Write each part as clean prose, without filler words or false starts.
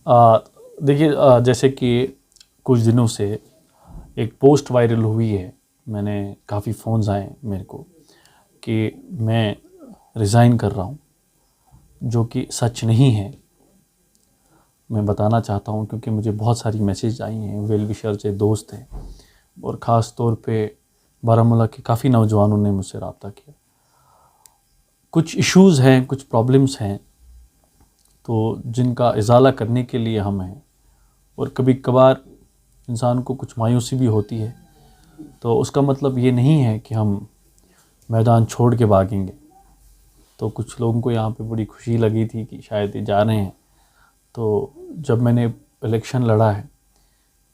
आ, देखिए, जैसे कि कुछ दिनों से एक पोस्ट वायरल हुई है। मैंने काफ़ी फ़ोन्स आए मेरे को कि मैं रिज़ाइन कर रहा हूँ, जो कि सच नहीं है। मैं बताना चाहता हूँ क्योंकि मुझे बहुत सारी मैसेज आई हैं, वेल विशर से दोस्त हैं, और ख़ास तौर पे बारामूला के काफ़ी नौजवानों ने मुझसे रब्ता किया। कुछ इश्यूज़ हैं, कुछ प्रॉब्लम्स हैं, तो जिनका इज़ाला करने के लिए हम हैं। और कभी कभार इंसान को कुछ मायूसी भी होती है, तो उसका मतलब ये नहीं है कि हम मैदान छोड़ के भागेंगे। तो कुछ लोगों को यहाँ पे बड़ी खुशी लगी थी कि शायद ये जा रहे हैं। तो जब मैंने इलेक्शन लड़ा है,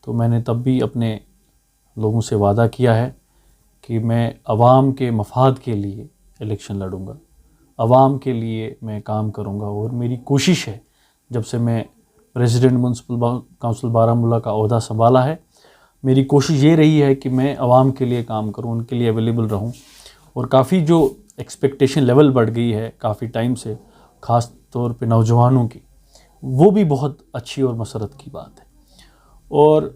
तो मैंने तब भी अपने लोगों से वादा किया है कि मैं आवाम के मफाद के लिए इलेक्शन लड़ूंगा, आवाम के लिए मैं काम करूंगा। और मेरी कोशिश है, जब से मैं प्रेसिडेंट म्युनिसिपल काउंसिल बारामूला का ओहदा संभाला है, मेरी कोशिश ये रही है कि मैं आवाम के लिए काम करूं, उनके लिए अवेलेबल रहूं। और काफ़ी जो एक्सपेक्टेशन लेवल बढ़ गई है काफ़ी टाइम से, ख़ास तौर पे नौजवानों की, वो भी बहुत अच्छी और मसरत की बात है। और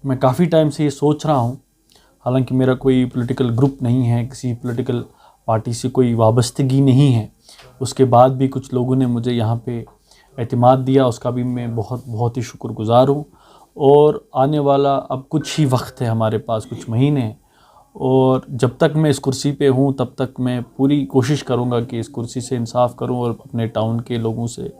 मैं काफ़ी टाइम से ये सोच रहा हूँ, हालांकि मेरा कोई पॉलिटिकल ग्रुप नहीं है, किसी पॉलिटिकल पार्टी से कोई वाबस्तगी नहीं है, उसके बाद भी कुछ लोगों ने मुझे यहाँ पे एतमाद दिया, उसका भी मैं बहुत ही शुक्रगुज़ार हूँ। और आने वाला अब कुछ ही वक्त है हमारे पास, कुछ महीने हैं, और जब तक मैं इस कुर्सी पे हूँ तब तक मैं पूरी कोशिश करूँगा कि इस कुर्सी से इंसाफ करूँ और अपने टाउन के लोगों से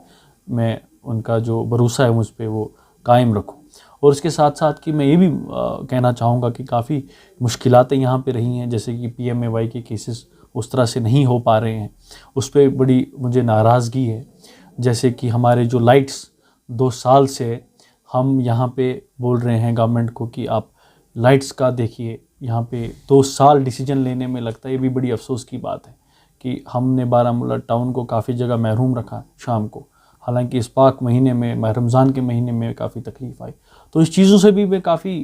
मैं उनका जो भरोसा है मुझ पे वो कायम रखूँ। और इसके साथ साथ कि मैं ये भी कहना चाहूँगा कि काफ़ी मुश्किलातें यहाँ पे रही हैं, जैसे कि PMAY के केसेस उस तरह से नहीं हो पा रहे हैं, उस पर बड़ी मुझे नाराज़गी है। जैसे कि हमारे जो लाइट्स 2 साल से हम यहाँ पे बोल रहे हैं गवर्नमेंट को कि आप लाइट्स का देखिए, यहाँ पे 2 साल डिसीजन लेने में लगता है। ये भी बड़ी अफसोस की बात है कि हमने बारामूला टाउन को काफ़ी जगह महरूम रखा शाम को, हालांकि इस पाक महीने में रमज़ान के महीने में काफ़ी तकलीफ़ आई। तो इस चीज़ों से भी मैं काफ़ी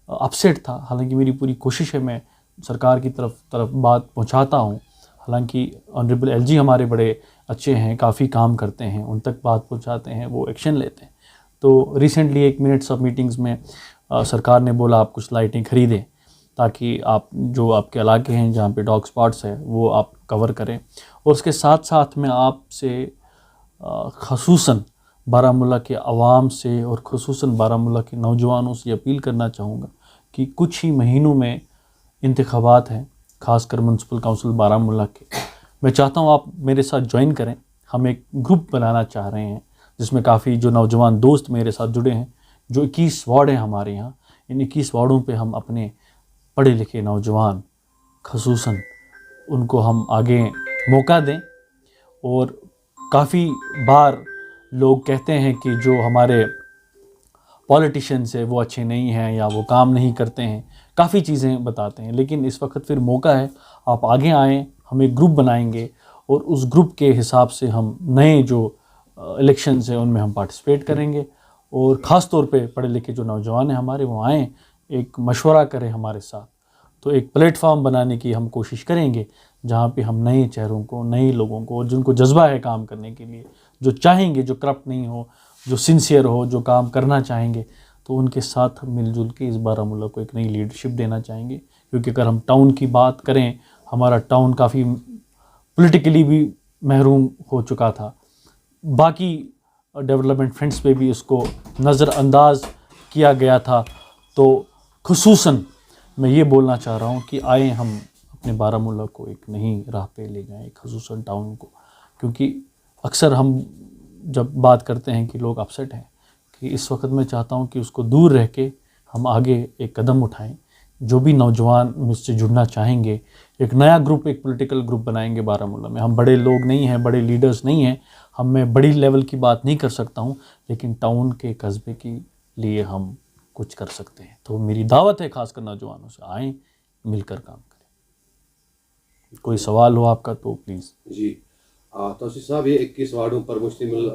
अपसेट था। हालांकि मेरी पूरी कोशिश है, मैं सरकार की तरफ बात पहुंचाता हूं। हालांकि ऑनरेबल LG हमारे बड़े अच्छे हैं, काफ़ी काम करते हैं, उन तक बात पहुंचाते हैं, वो एक्शन लेते हैं। तो रिसेंटली 1 मिनट्स ऑफ मीटिंग्स में सरकार ने बोला आप कुछ लाइटें खरीदें ताकि आप जो आपके इलाके हैं जहाँ पे डॉग स्पॉट्स है वो आप कवर करें। और उसके साथ साथ मैं आपसे ख़ुसूसन बारामूला के अवाम से और ख़ुसूसन बारामूला के नौजवानों से अपील करना चाहूँगा कि कुछ ही महीनों में इंतख़ाबात हैं, ख़ासकर म्युनिसिपल काउंसिल बारामूला के। मैं चाहता हूँ आप मेरे साथ ज्वाइन करें। हम एक ग्रुप बनाना चाह रहे हैं जिसमें काफ़ी जो नौजवान दोस्त मेरे साथ जुड़े हैं। जो 21 वार्ड हैं हमारे यहाँ, इन 21 वार्डों पे हम अपने पढ़े लिखे नौजवान ख़ुसूसन उनको हम आगे मौका दें। और काफ़ी बार लोग कहते हैं कि जो हमारे पॉलिटिशियंस है वो अच्छे नहीं हैं या वो काम नहीं करते हैं, काफ़ी चीज़ें बताते हैं। लेकिन इस वक्त फिर मौका है, आप आगे आएँ, हम एक ग्रुप बनाएंगे और उस ग्रुप के हिसाब से हम नए जो इलेक्शंस हैं उनमें हम पार्टिसिपेट करेंगे। और ख़ास तौर पे पढ़े लिखे जो नौजवान हैं हमारे, वो आएँ, एक मशवरा करें हमारे साथ। तो एक प्लेटफॉर्म बनाने की हम कोशिश करेंगे जहाँ पे हम नए चेहरों को, नए लोगों को, और जिनको जज्बा है काम करने के लिए, जो चाहेंगे, जो करप्ट नहीं हो, जो सिंसियर हो, जो काम करना चाहेंगे, तो उनके साथ हम मिलजुल के इस बारामूला को एक नई लीडरशिप देना चाहेंगे। क्योंकि अगर हम टाउन की बात करें, हमारा टाउन काफ़ी पॉलिटिकली भी महरूम हो चुका था, बाकी डेवलपमेंट फ्रंट्स पे भी उसको नज़रअंदाज किया गया था। तो खुसूसन मैं ये बोलना चाह रहा हूँ कि आए हम अपने बारामूला को एक नई राह पे ले जाएं, खुसूसन टाउन को। क्योंकि अक्सर हम जब बात करते हैं कि लोग अपसेट हैं, कि इस वक्त मैं चाहता हूँ कि उसको दूर रह के हम आगे एक कदम उठाएं। जो भी नौजवान मुझसे जुड़ना चाहेंगे, एक नया ग्रुप, एक पॉलिटिकल ग्रुप बनाएंगे बारामूला में। हम बड़े लोग नहीं हैं, बड़े लीडर्स नहीं हैं, मैं बड़ी लेवल की बात नहीं कर सकता हूँ, लेकिन टाउन के कस्बे के लिए हम कुछ कर सकते हैं। तो मेरी दावत है खासकर नौजवानों से, आएँ, मिलकर काम करें। कोई सवाल हो आपका तो प्लीज़। जी, तौसीफ साहब, ये 21 वार्डों पर मुश्तमिल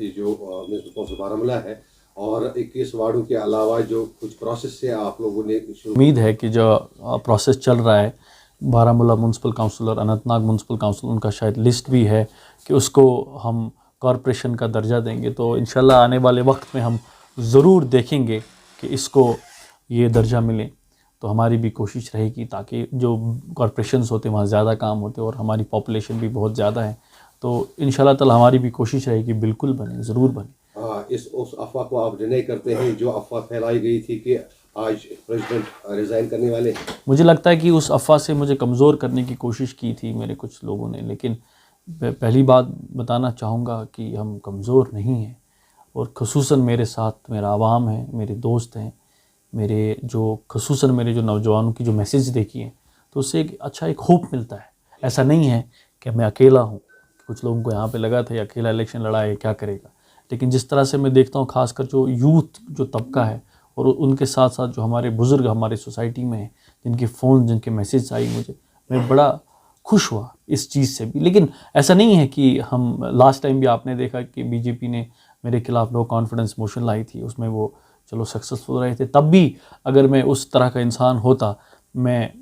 ये जो म्युनिसिपल काउंसिल बारामूला है, और 21 वार्डों के अलावा जो कुछ प्रोसेस से आप लोगों ने उम्मीद है कि जो प्रोसेस चल रहा है बारामूला म्युनिसिपल काउंसिल और अनंतनाग म्युनिसिपल काउंसिल, उनका शायद लिस्ट भी है कि उसको हम कॉरपोरेशन का दर्जा देंगे तो इंशाल्लाह आने वाले वक्त में हम ज़रूर देखेंगे कि इसको ये दर्जा मिले। तो हमारी भी कोशिश रहेगी ताकि जो कॉरपोरेशंस होते हैं वहाँ ज़्यादा काम होते हैं और हमारी पॉपुलेशन भी बहुत ज़्यादा है, तो इंशाल्लाह ताला हमारी भी कोशिश रहेगी बिल्कुल बने, ज़रूर बने। उस अफवाह को आप डिनाई करते हैं जो अफवाह फैलाई गई थी कि आज प्रेसिडेंट रिज़ाइन करने वाले? मुझे लगता है कि उस अफ़वाह से मुझे कमज़ोर करने की कोशिश की थी मेरे कुछ लोगों ने, लेकिन पहली बात बताना चाहूँगा कि हम कमज़ोर नहीं हैं। और ख़ुसूसन मेरे साथ मेरा आवाम है, मेरे दोस्त हैं, मेरे जो ख़ुसूसन मेरे जो नौजवानों की जो मैसेज देखी है तो उससे एक अच्छा एक होप मिलता है। ऐसा नहीं है कि मैं अकेला हूँ। कुछ लोगों को यहाँ पे लगा था ये अकेला इलेक्शन लड़ा है, क्या करेगा। लेकिन जिस तरह से मैं देखता हूँ ख़ासकर जो यूथ जो तबका है और उनके साथ साथ जो हमारे बुज़ुर्ग हमारे सोसाइटी में हैं, जिनके फ़ोन जिनके मैसेज आई मुझे, मैं बड़ा खुश हुआ इस चीज़ से भी। लेकिन ऐसा नहीं है कि हम लास्ट टाइम भी आपने देखा कि बीजेपी ने मेरे खिलाफ नो कॉन्फिडेंस मोशन लाई थी, उसमें वो चलो सक्सेसफुल रहे थे। तब भी अगर मैं उस तरह का इंसान होता मैं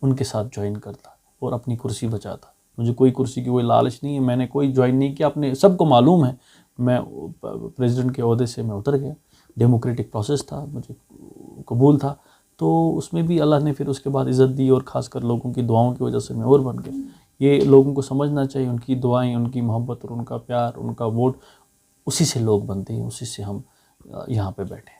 उनके साथ ज्वाइन करता और अपनी कुर्सी बचाता। मुझे कोई कुर्सी की कोई लालच नहीं है, मैंने कोई ज्वाइन नहीं किया। अपने सबको मालूम है मैं प्रेसिडेंट के ओहदे से मैं उतर गया, डेमोक्रेटिक प्रोसेस था, मुझे कबूल था, तो उसमें भी अल्लाह ने फिर उसके बाद इज़्ज़त दी और ख़ासकर लोगों की दुआओं की वजह से मैं और बन गया। ये लोगों को समझना चाहिए, उनकी दुआएं, उनकी मोहब्बत और उनका प्यार, उनका वोट, उसी से लोग बनते हैं, उसी से हम यहाँ पे बैठे हैं।